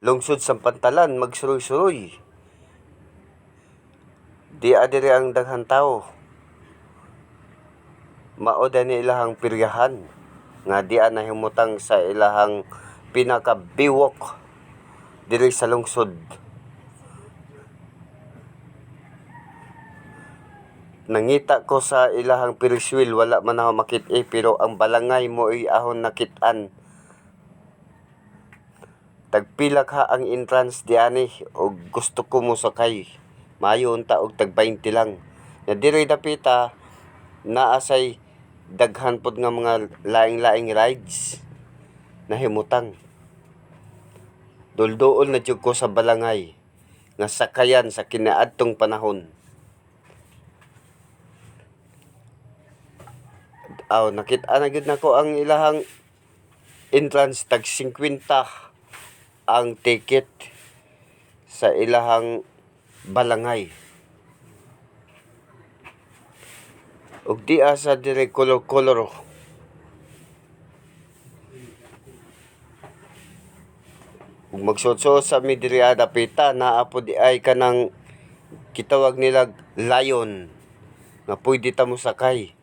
lungsod sa Pantalan magsuroy-suroy. Di adiri ang daghang tao. Mao ni ilahang piryahan nga di nahimutang sa ilahang pinakabiwok diri sa lungsod. Nangita ko sa ilahang piriswil, wala man ako makit-i, pero ang balangay mo ay ahon nakit-an. Tagpilak ha ang entrance diani o gusto ko mo sakay. Maayo unta og tag 20 lang. Na diri dapita naasay daghan pod nga mga laing-laing rides na himutang. Dulduol na jud ko sa balangay nga sakayan sa kinaadtong panahon. Nakita na gid nako ang ilahang entrance, tag 50 ang ticket sa ilahang balangay. Ug di asa dire kolor-kolor. Ug magsuot-suot sa mi diri dapita, naa po di ay kanang kitawag nila lion nga pwede ta mo sakay.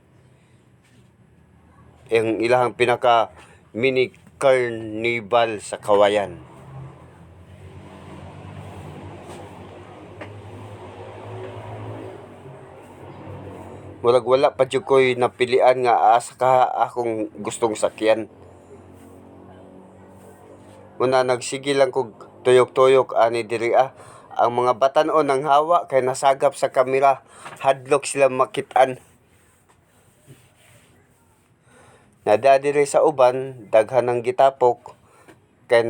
Ang ilahang pinaka mini carnival sa Kawayan. Murag wala pa jud ko'y napilian nga asa ka akong gustong sakyan. Muna nagsige lang kog tuyok-tuyok ani diri Ang mga batan-on ng hawa kay nasagap sa kamera, hadlok sila makit-an. Nada diri sa uban, daghan ng gitapok kay